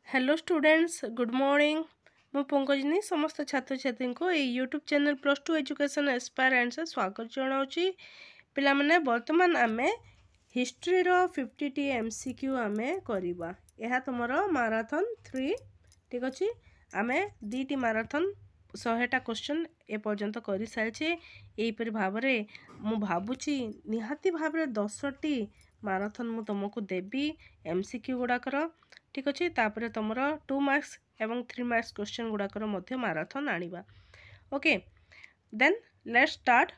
Hello students good morning मु पंकजनी समस्त छात्र छात्री को YouTube channel plus two education aspirant से स्वागत जनाऊँगी पिला माने वर्तमान आमे हिस्ट्री रो 50टी एमसीक्यू आमे करबा यह तुमर मैराथन 3 ठीक अछि आमे दीटी मैराथन 100टा क्वेश्चन ए पर्यंत करि सालछे एही पर भाबरे मु भाबुची निहाती भाबरे 10टी मैराथन मु तुमको देबी एमसीक्यू गुडाकर ठीक अच्छे तापर तुम 2 मार्क्स एवं 3 मार्क्स क्वेश्चन गुड़ाकर मैराथन आनिबा ओके देन लेट्स स्टार्ट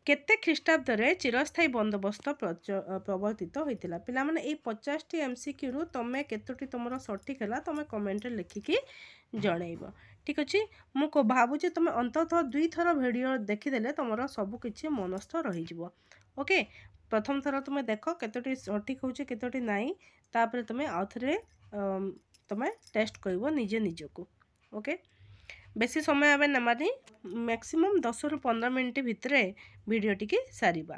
केते ख्रीष्टाब्द रे चिरस्थायी बंदोबस्त प्रवर्तित होइतिला पिला माने ए 50टी एमसीक्यू रु तमे केतोटी तुमरो सटीक हला तमे कमेंट रे लिखिकी जणैबो ठीक अछि मु को भाबु जे तमे अंततः 2 थर वीडियो देखि देले तुमरो सब किछि मनस्थ रहि जिवो ओके प्रथम थर तुम देख केतोटी सठिक होचे केतोटी नाई तापर तुम आउथरे तुम टेस्ट करिवो निजे निजको ओके बेसी समय आबे नमानी मैक्सिमम 10 रु 15 मिनिट भितर वीडियो टिके सारिबा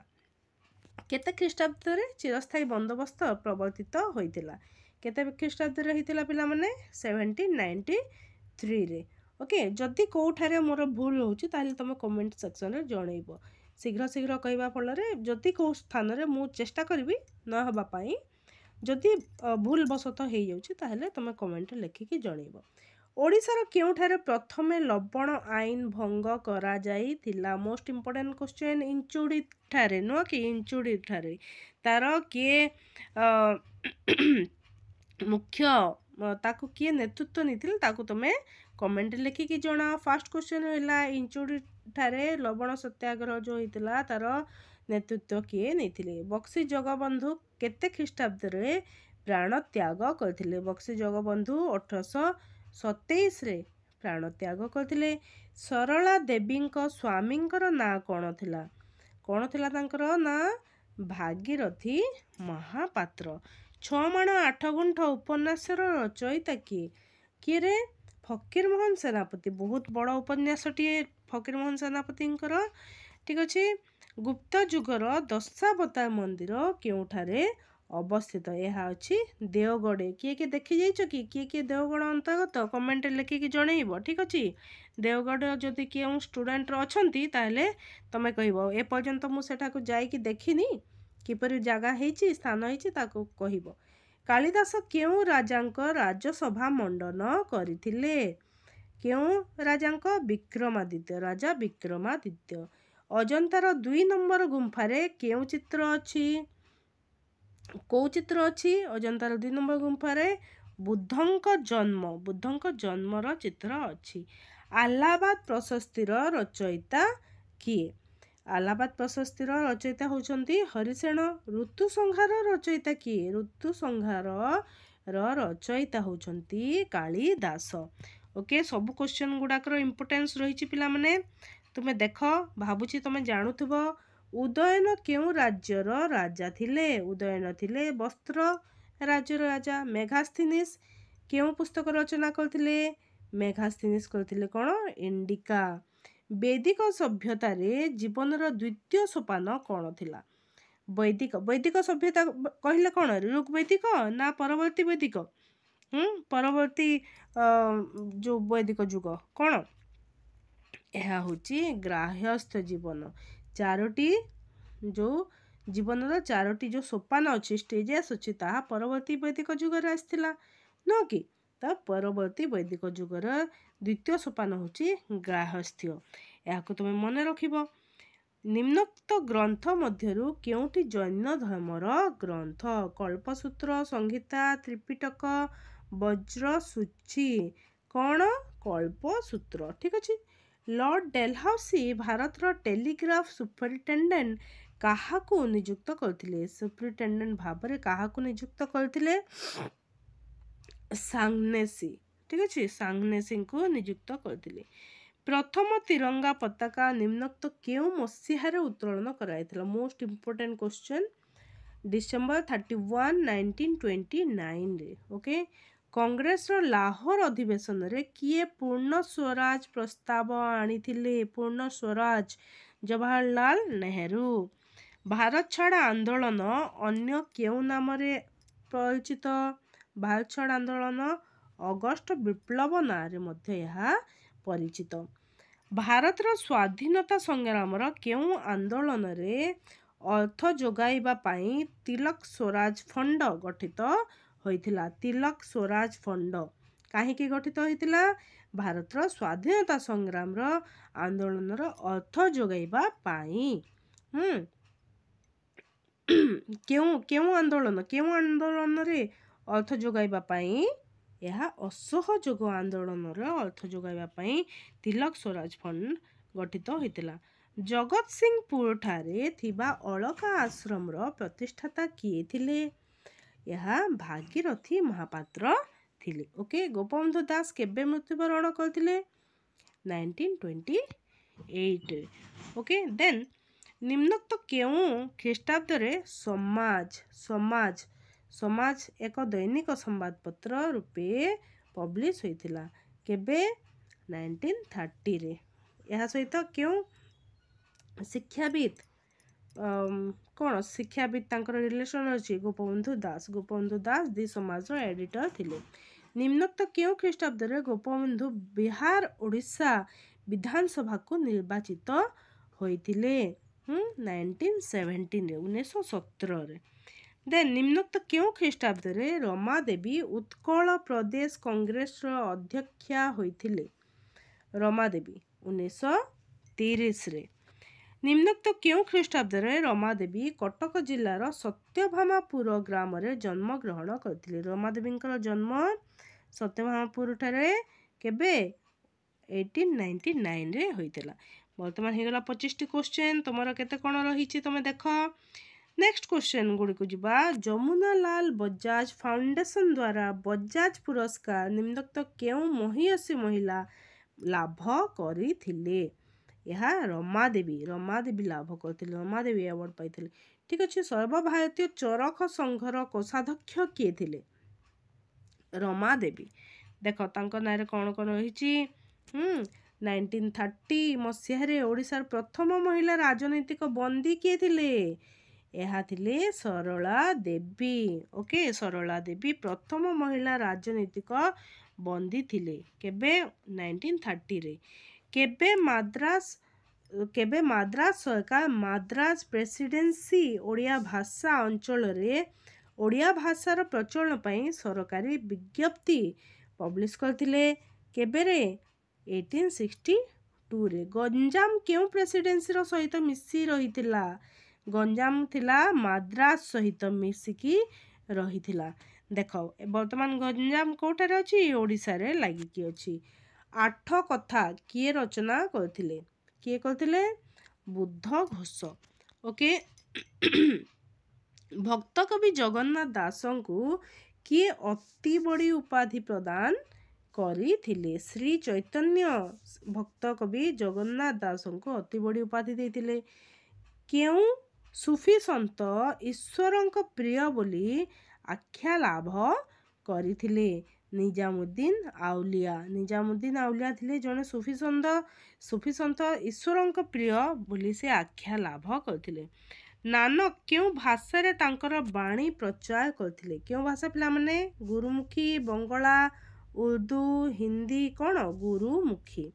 केते ख्रीष्टाब्द रे चिरस्थायी बंदोबस्त प्रवर्तित होइतिला केते ख्रीष्टाब्द रे होइतिला पिला माने 1793 रे ओके जदी कोठारे मोर भूल होउची ताले तुम कमेंट सेक्शन रे जणैबो शीघ्र शीघ्र कहवा फल जदि कौ स्थान रे मु चेष्टा करी न हबा पाई जदि भूल बसत हो जाउची ताहले तुम कमेंट लिखिकी जणैबो ओडिशार केउठारे प्रथमे लवण आईन भंग करा जाई थिला मोस्ट इंपोर्टेंट क्वेश्चन इंचुडी ठारे नो कि इंचुडी ठारे तार किए मुख्य ताकू किए नेतृत्व नीतिल ताकू तुमे कमेंट लिखिकी जणा फर्स्ट क्वेश्चन हैला इंचुडी ठारे लवण सत्याग्रह जो होइतिला तार नेतृत्व किए नैथिले बक्सी जगबंधु केते ख्रीष्टाब्द रे प्राण त्याग करथिले बक्सी जगबंधु 1827 रे प्राण त्याग करथिले सरला देवींको स्वामींकर ना कोन थिला तांकर ना भागीरथी महापात्र 6 माण 8 गुंठ उपन्यासर रचयिता किए रे फकीर मोहन सेनापति बहुत बड़ उपन्यासटी फकीर मोहन सेनापतिंकर ठीक अच्छे गुप्त जुगर दशावतार मंदिर केउठारे अवस्थित यह अच्छी देवगढ़ किए किए देखी जाइछ कि किए देवगढ़ अंतर्गत कमेंट लिखिकी जणैब ठीक अच्छे देवगढ़ जदि केउ स्टूडेंट अछंती ताहले तमे कहबो ए पर्यंत मु सेठाको जाईकी देखिनी किपरि जगह हेची स्थान हेची ताको कहबो कालिदास केउ राजांको राजसभा मंडन करथिले केउ राजांको विक्रमादित्य राजा विक्रमादित्य अजंतार 2 नंबर गुंफारे केउ चित्र अछि को चित्र अछि अजंतार 2 नंबर गुंफारे बुद्धंक जन्मर चित्र अछि आलाहाबाद प्रशस्तिर रचयिता किए आलाहाबाद प्रशस्तिर रचयिता होउछंती हरिसेन ऋतु संहार रचयिता किए ऋतु संहार रचयिता होउछंती कालिदास ओके सब क्वेश्चन गुडाकर इंपोर्टेंस रहिछि पिला माने तुमे देख भाबुची तुमे जानुथबो उदयन केउ राज्यर राजा थिले उदयन थिले वस्त्र राज्यर राजा मेघास्थिनिस केउ पुस्तक रचना करथिले मेघास्थिनिस करथिले कोन इंडिका वैदिक सभ्यता रे जीवनर द्वितीय सोपान कोन थिला वैदिक सभ्यता कहले कोन ऋग्वैदिक ना परवर्ती वैदिक परवर्ती जो वैदिक जुग कोन यह होची ग्राह्यस्थ जीवन चारोटी जो जीवनर चारोटी जो सोपान अच्छी स्टेजेस अच्छी ता परवर्ती वैदिक जुगर आसथिला न कि ता परवर्ती वैदिक जुगर द्वितीय सोपान होची ग्राह्यस्थ्य याको तुम मन रखिबो निम्नोक्त ग्रंथ मध्यरु केउटी जैन धर्मर ग्रंथ कल्पसूत्र संहिता त्रिपिटक वज्रसूची कौन कल्पसूत्र ठीक अच्छे लॉर्ड डेलहाउसी भारतर टेलीग्राफ सुपरिटेंडेंट काहाकू नियुक्त करथिले सुपरिटेंडेंट भाबरे काहाकू नियुक्त करथिले सांगनेसी ठीक अच्छे सांगनेसी को नियुक्त करथिले प्रथम तिरंगा पताका निम्नोक्त केउ मसीहारे उत्तोलन कराइथिला मोस्ट इंपोर्टेंट क्वेश्चन डिसेंबर 31 1929 रे ओके कांग्रेस रो लाहौर अधिवेशन रे किए पूर्ण स्वराज प्रस्ताव आनिथिले पूर्ण स्वराज जवाहरलाल नेहरू भारत छाड़ आंदोलन अन्य केउ नाम रे परिचित भारत छाड़ आंदोलन ଅଗଷ୍ଟ ବିପ୍ଳବ ନାଁରେ ମଧ୍ୟ ଏହା ପରିଚିତ। ଭାରତର ସ୍ୱାଧୀନତା ସଂଗ୍ରାମର କେଉଁ ଆନ୍ଦୋଳନରେ ଅର୍ଥ ଯୋଗାଇବା ପାଇଁ ତିଲକ ସ୍ୱରାଜ ଫଣ୍ଡ ଗଠିତ ହୋଇଥିଲା? ତିଲକ ସ୍ୱରାଜ ଫଣ୍ଡ କାହିଁକି ଗଠିତ ହୋଇଥିଲା? ଭାରତର ସ୍ୱାଧୀନତା ସଂଗ୍ରାମର ଆନ୍ଦୋଳନର ଅର୍ଥ ଯୋଗାଇବା ପାଇଁ। କେଉଁ ଆନ୍ଦୋଳନରେ ଅର୍ଥ ଯୋଗାଇବା ପାଇଁ? ଏହା ଅସହଯୋଗ ଆନ୍ଦୋଳନର ଅର୍ଥ ଯୋଗାଇବା ପାଇଁ ତିଲକ ସ୍ୱରାଜ ଫଣ୍ଡ ଗଠିତ ହୋଇଥିଲା। ଜଗତସିଂହପୁରଠାରେ ଥିବା ଅଳକା ଆଶ୍ରମର ପ୍ରତିଷ୍ଠାତା କିଏ ଥିଲେ? ଏହା ଭାଗୀରଥୀ ମହାପାତ୍ର ଥିଲେ। ଓକେ, ଗୋପବନ୍ଧୁ ଦାସ କେବେ ମୃତ୍ୟୁବରଣ କରିଥିଲେ? 1928। ଓକେ, ଦେନ୍ ନିମ୍ନୋକ୍ତ କେଉଁ ଖ୍ରୀଷ୍ଟାବ୍ଦରେ ସମାଜ ଏକ ଦୈନିକ ସମ୍ବାଦପତ୍ର ରୂପେ ପବ୍ଲିଶ ହୋଇଥିଲା? କେବେ? 1930ରେ। ଏହା ସହିତ କେଉଁ ଶିକ୍ଷାବିତ୍ ତାଙ୍କର ରିଲେସନ୍ ଅଛି? ଗୋପବନ୍ଧୁ ଦାସ ଦି ସମାଜର ଏଡ଼ିଟର ଥିଲେ। ନିମ୍ନୋକ୍ତ କେଉଁ ଖ୍ରୀଷ୍ଟାବ୍ଦରେ ଗୋପବନ୍ଧୁ ବିହାର ଓଡ଼ିଶା ବିଧାନସଭାକୁ ନିର୍ବାଚିତ ହୋଇଥିଲେ? 1917ରେ, 1917ରେ। ଦେନ୍ ନିମ୍ନୋକ୍ତ କେଉଁ ଖ୍ରୀଷ୍ଟାବ୍ଦରେ ରମାଦେବୀ ଉତ୍କଳ ପ୍ରଦେଶ କଂଗ୍ରେସର ଅଧ୍ୟକ୍ଷା ହୋଇଥିଲେ? ରମାଦେବୀ 1930ରେ। ନିମ୍ନୋକ୍ତ କେଉଁ ଖ୍ରୀଷ୍ଟାବ୍ଦରେ ରମାଦେବୀ କଟକ ଜିଲ୍ଲାର ସତ୍ୟଭାମାପୁର ଗ୍ରାମରେ ଜନ୍ମଗ୍ରହଣ କରିଥିଲେ? ରମାଦେବୀଙ୍କର ଜନ୍ମ ସତ୍ୟଭାମାପୁରଠାରେ କେବେ? 1899ରେ ହୋଇଥିଲା। ବର୍ତ୍ତମାନ ହେଇଗଲା 25ଟି କ୍ୱେଶ୍ଚନ୍। ତୁମର କେତେ କ'ଣ ରହିଛି ତୁମେ ଦେଖ। ନେକ୍ସଟ କ୍ୱେଶ୍ଚନ୍ ଗୁଡ଼ିକୁ ଯିବା। ଯମୁନାଲାଲ ବଜାଜ ଫାଉଣ୍ଡେସନ ଦ୍ୱାରା ବଜାଜ ପୁରସ୍କାର ନିମ୍ନୋକ୍ତ କେଉଁ ମହିୟସୀ ମହିଳା ଲାଭ କରିଥିଲେ? ଏହା ରମାଦେବୀ ଲାଭ କରିଥିଲେ। ରମାଦେବୀ ଆୱାର୍ଡ଼ ପାଇଥିଲେ। ଠିକ୍ ଅଛି। ସର୍ବଭାରତୀୟ ଚରଖ ସଂଘର କୋଷାଧ୍ୟକ୍ଷ କିଏ ଥିଲେ? ରମାଦେବୀ। ଦେଖ ତାଙ୍କ ନାଁରେ କ'ଣ କ'ଣ ରହିଛି? 1930 ମସିହାରେ ଓଡ଼ିଶାର ପ୍ରଥମ ମହିଳା ରାଜନୈତିକ ବନ୍ଦୀ କିଏ ଥିଲେ? ଏହା ଥିଲେ ସରଳା ଦେବୀ। ଓକେ, ସରଳା ଦେବୀ ପ୍ରଥମ ମହିଳା ରାଜନୈତିକ ବନ୍ଦୀ ଥିଲେ। କେବେ? 1930ରେ। କେବେ ମାଦ୍ରାସ ସରକାର ମାଦ୍ରାସ ପ୍ରେସିଡେନ୍ସି ଓଡ଼ିଆ ଭାଷା ଅଞ୍ଚଳରେ ଓଡ଼ିଆ ଭାଷାର ପ୍ରଚଳନ ପାଇଁ ସରକାରୀ ବିଜ୍ଞପ୍ତି ପବ୍ଲିଶ କରିଥିଲେ? କେବେରେ? 1862ରେ। ଗଞ୍ଜାମ କେଉଁ ପ୍ରେସିଡେନ୍ସିର ସହିତ ମିଶି ରହିଥିଲା? ଗଞ୍ଜାମ ଥିଲା ମାଦ୍ରାସ ସହିତ ମିଶିକି ରହିଥିଲା। ଦେଖ ବର୍ତ୍ତମାନ ଗଞ୍ଜାମ କେଉଁଠାରେ ଅଛି? ଓଡ଼ିଶାରେ ଲାଗିକି ଅଛି। 8 କଥା କିଏ ରଚନା କରିଥିଲେ? କିଏ କରିଥିଲେ? ବୁଦ୍ଧ ଘୋଷ। ଓକେ। ଭକ୍ତ କବି ଜଗନ୍ନାଥ ଦାସଙ୍କୁ କିଏ ଅତି ବଡ଼ି ଉପାଧି ପ୍ରଦାନ କରିଥିଲେ? ଶ୍ରୀ ଚୈତନ୍ୟ ଭକ୍ତ କବି ଜଗନ୍ନାଥ ଦାସଙ୍କୁ ଅତି ବଡ଼ି ଉପାଧି ଦେଇଥିଲେ। କେଉଁ ସୁଫି ସନ୍ଥ ଈଶ୍ୱରଙ୍କ ପ୍ରିୟ ବୋଲି ଆଖ୍ୟା ଲାଭ କରିଥିଲେ? ନିଜାମୁଦ୍ଦିନ ଆଉଲିଆ ଥିଲେ ଜଣେ ସୁଫି ସନ୍ଥ ଈଶ୍ୱରଙ୍କ ପ୍ରିୟ ବୋଲି ସେ ଆଖ୍ୟା ଲାଭ କରିଥିଲେ। ନାନକ କେଉଁ ଭାଷାରେ ତାଙ୍କର ବାଣୀ ପ୍ରଚାର କରିଥିଲେ? କେଉଁ ଭାଷା ପିଲାମାନେ? ଗୁରୁମୁଖୀ, ବଙ୍ଗଳା, ଉର୍ଦ୍ଦୁ, ହିନ୍ଦୀ। କ'ଣ? ଗୁରୁମୁଖୀ।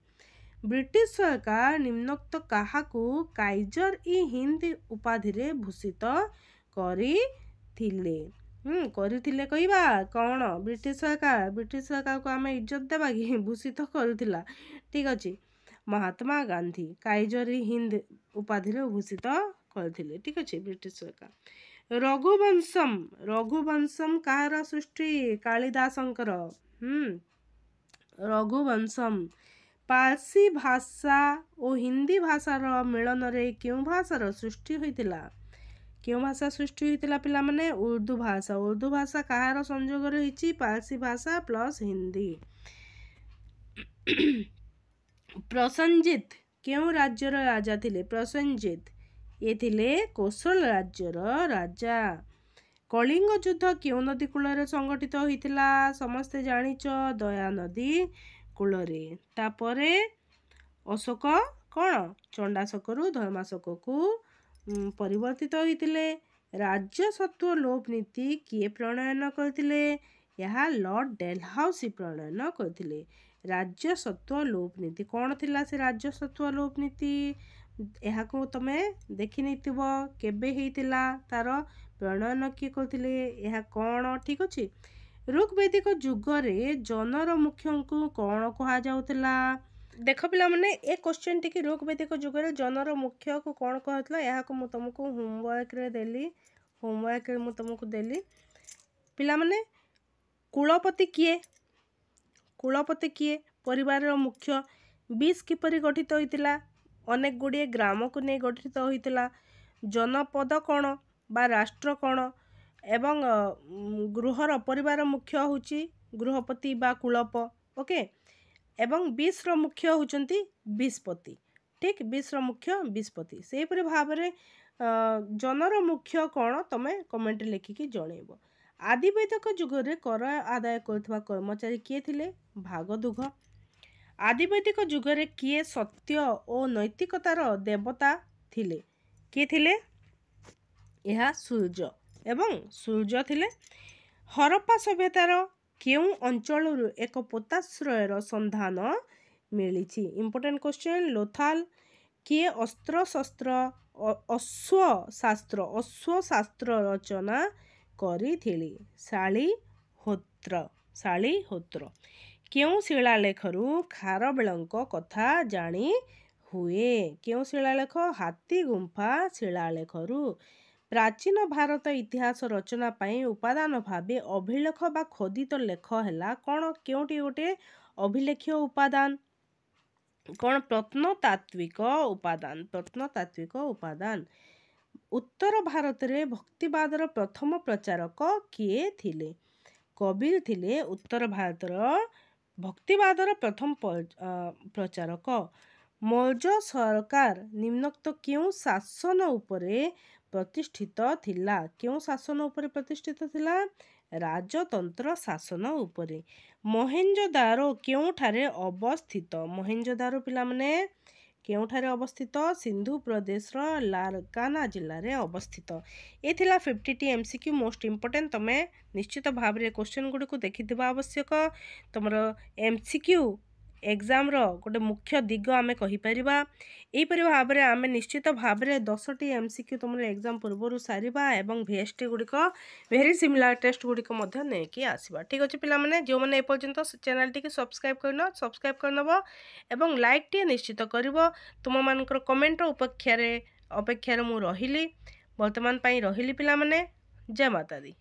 ବ୍ରିଟିଶ ସରକାର ନିମ୍ନୋକ୍ତ କାହାକୁ କାଇଜର ଇ ହିନ୍ଦ ଉପାଧିରେ ଭୂଷିତ କରିଥିଲେ? କହିବା କ'ଣ? ବ୍ରିଟିଶ ସରକାରକୁ ଆମେ ଇଜ୍ଜତ ଦେବା କି? ଭୂଷିତ କରୁଥିଲା। ଠିକ୍ ଅଛି। ମହାତ୍ମା ଗାନ୍ଧୀ କାଇଜର ଇ ହିନ୍ଦ ଉପାଧିରେ ଭୂଷିତ କରିଥିଲେ। ଠିକ୍ ଅଛି, ବ୍ରିଟିଶ ସରକାର। ରଘୁବଂଶମ କାହାର ସୃଷ୍ଟି? କାଳିଦାସଙ୍କର। ରଘୁବଂଶମ। ପାର୍ସୀ ଭାଷା ଓ ହିନ୍ଦୀ ଭାଷାର ମିଳନରେ କେଉଁ ଭାଷାର ସୃଷ୍ଟି ହୋଇଥିଲା? କେଉଁ ଭାଷା ସୃଷ୍ଟି ହୋଇଥିଲା ପିଲାମାନେ? ଉର୍ଦ୍ଦୁ ଭାଷା। ଉର୍ଦ୍ଦୁ ଭାଷା କାହାର ସଂଯୋଗରେ ହୋଇଛି? ପାର୍ସୀ ଭାଷା ପ୍ଲସ୍ ହିନ୍ଦୀ। ପ୍ରସେନଜିତ୍ କେଉଁ ରାଜ୍ୟର ରାଜା ଥିଲେ? ପ୍ରସେନଜିତ୍ ଇଏ ଥିଲେ କୋଶଳ ରାଜ୍ୟର ରାଜା। କଳିଙ୍ଗ ଯୁଦ୍ଧ କେଉଁ ନଦୀ କୂଳରେ ସଂଗଠିତ ହୋଇଥିଲା? ସମସ୍ତେ ଜାଣିଛ, ଦୟା ନଦୀ କୂଳରେ। ତାପରେ ଅଶୋକ କ'ଣ? ଚଣ୍ଡାଶୋକରୁ ଧର୍ମାଶୋକକୁ ପରିବର୍ତ୍ତିତ ହୋଇଥିଲେ। ରାଜସତ୍ୱ ଲୋପ ନୀତି କିଏ ପ୍ରଣୟନ କରିଥିଲେ? ଏହା ଲର୍ଡ ଡେଲହାଉସି ପ୍ରଣୟନ କରିଥିଲେ। ରାଜସ୍ୱତ୍ୱ ଲୋପ ନୀତି କ'ଣ ଥିଲା ସେ ରାଜସ୍ୱତ୍ୱ ଲୋପ ନୀତି? ଏହାକୁ ତମେ ଦେଖିନେଇଥିବ କେବେ ହେଇଥିଲା, ତାର ପ୍ରଣୟନ କିଏ କରିଥିଲେ, ଏହା କ'ଣ? ଠିକ୍ ଅଛି। ଋଗ୍ବୈଦିକ ଯୁଗରେ ଜନର ମୁଖ୍ୟଙ୍କୁ କ'ଣ କୁହାଯାଉଥିଲା? ଦେଖ ପିଲାମାନେ, ଏ କ୍ୱେଶ୍ଚନ୍ ଟିକେ ଋଗ୍ବୈଦିକ ଯୁଗରେ ଜନର ମୁଖ୍ୟକୁ କ'ଣ କୁହାଯାଉଥିଲା, ଏହାକୁ ମୁଁ ତୁମକୁ ହୋମୱାର୍କରେ ଦେଲି। ପିଲାମାନେ, କୁଳପତି କିଏ? କୁଳପତି କିଏ? ପରିବାରର ମୁଖ୍ୟ। ବିସ୍ କିପରି ଗଠିତ ହୋଇଥିଲା? ଅନେକ ଗୁଡ଼ିଏ ଗ୍ରାମକୁ ନେଇ ଗଠିତ ହୋଇଥିଲା। ଜନପଦ କ'ଣ ବା ରାଷ୍ଟ୍ର କ'ଣ? ଏବଂ ଗୃହର ପରିବାର ମୁଖ୍ୟ ହେଉଛି ଗୃହପତି ବା କୁଳପ। ଓକେ। ଏବଂ ବିସ୍ର ମୁଖ୍ୟ ହେଉଛନ୍ତି ବିସ୍ପତି। ଠିକ୍, ବିସ୍ର ମୁଖ୍ୟ ବିସ୍ପତି। ସେହିପରି ଭାବରେ ଜନର ମୁଖ୍ୟ କ'ଣ ତମେ କମେଣ୍ଟରେ ଲେଖିକି ଜଣେଇବ। ଆଦିବୈଦିକ ଯୁଗରେ କର ଆଦାୟ କରୁଥିବା କର୍ମଚାରୀ କିଏ ଥିଲେ? ଭାଗଦୁଘ। ଆଦିବୈଦିକ ଯୁଗରେ କିଏ ସତ୍ୟ ଓ ନୈତିକତାର ଦେବତା ଥିଲେ? କିଏ ଥିଲେ? ଏହା ସୂର୍ଯ୍ୟ ଏବଂ ସୂର୍ଯ୍ୟ ଥିଲେ। ହରପ୍ପା ସଭ୍ୟତାର କେଉଁ ଅଞ୍ଚଳରୁ ଏକ ପୋତାଶ୍ରୟର ସନ୍ଧାନ ମିଳିଛି? Important question. ଲୋଥାଲ। କିଏ ଅଶ୍ୱଶାସ୍ତ୍ର ରଚନା କରିଥିଲେ? ଶାଳିହୋତ୍ର। କେଉଁ ଶିଳାଲେଖରୁ ଖାରବେଳଙ୍କ କଥା ଜାଣି ହୁଏ? କେଉଁ ଶିଳାଲେଖ? ହାତୀଗୁମ୍ଫା ଶିଳାଲେଖରୁ। ପ୍ରାଚୀନ ଭାରତ ଇତିହାସ ରଚନା ପାଇଁ ଉପାଦାନ ଭାବେ ଅଭିଲେଖ ବା ଖୋଦିତ ଲେଖ ହେଲା କ'ଣ? କେଉଁଠି ଗୋଟେ ଅଭିଲେଖୀୟ ଉପାଦାନ? କ'ଣ? ପ୍ରତ୍ନତାତ୍ତ୍ୱିକ ଉପାଦାନ। ଉତ୍ତର ଭାରତରେ ଭକ୍ତିବାଦର ପ୍ରଥମ ପ୍ରଚାରକ କିଏ ଥିଲେ? କବିର ଥିଲେ ଉତ୍ତର ଭାରତର ଭକ୍ତିବାଦର ପ୍ରଥମ ପ୍ରଚାରକ। ମୌର୍ଯ୍ୟ ସରକାର ନିମ୍ନୋକ୍ତ କେଉଁ ଶାସନ ଉପରେ ପ୍ରତିଷ୍ଠିତ ଥିଲା? କେଉଁ ଶାସନ ଉପରେ ପ୍ରତିଷ୍ଠିତ ଥିଲା? ରାଜତନ୍ତ୍ର ଶାସନ ଉପରେ। ମହେଞ୍ଜୋଦାରୋ କେଉଁଠାରେ ଅବସ୍ଥିତ? ମହେଞ୍ଜୋଦାରୋ ପିଲାମାନେ କେଉଁଠାରେ ଅବସ୍ଥିତ? ସିନ୍ଧୁ ପ୍ରଦେଶର ଲାରକାନା ଜିଲ୍ଲାରେ ଅବସ୍ଥିତ। ଏ ଥିଲା 50ଟି MCQ ମୋଷ୍ଟ ଇମ୍ପୋର୍ଟାଣ୍ଟ। ତମେ ନିଶ୍ଚିତ ଭାବରେ କ୍ୱେଶ୍ଚନ୍ ଗୁଡ଼ିକୁ ଦେଖିଥିବା ଆବଶ୍ୟକ। ତୁମର MCQ ଏକ୍ଜାମ୍ର ଗୋଟେ ମୁଖ୍ୟ ଦିଗ ଆମେ କହିପାରିବା। ଏହିପରି ଭାବରେ ଆମେ ନିଶ୍ଚିତ ଭାବରେ 10ଟି MCQ ତୁମର ଏକ୍ଜାମ୍ ପୂର୍ବରୁ ସାରିବା ଏବଂ VST ଗୁଡ଼ିକ ଭେରି ସିମିଲାର ଟେଷ୍ଟ ଗୁଡ଼ିକ ମଧ୍ୟ ନେଇକି ଆସିବା। ଠିକ୍ ଅଛି ପିଲାମାନେ, ଯେଉଁମାନେ ଏପର୍ଯ୍ୟନ୍ତ ଚ୍ୟାନେଲଟିକୁ ସବସ୍କ୍ରାଇବ୍ କରିନ ସବସ୍କ୍ରାଇବ୍ କରିନେବ ଏବଂ ଲାଇକ୍ଟିଏ ନିଶ୍ଚିତ କରିବ। ତୁମମାନଙ୍କର କମେଣ୍ଟର ଅପେକ୍ଷାରେ ମୁଁ ରହିଲି। ବର୍ତ୍ତମାନ ପାଇଁ ରହିଲି ପିଲାମାନେ। ଜୟ ମାତା ଦି।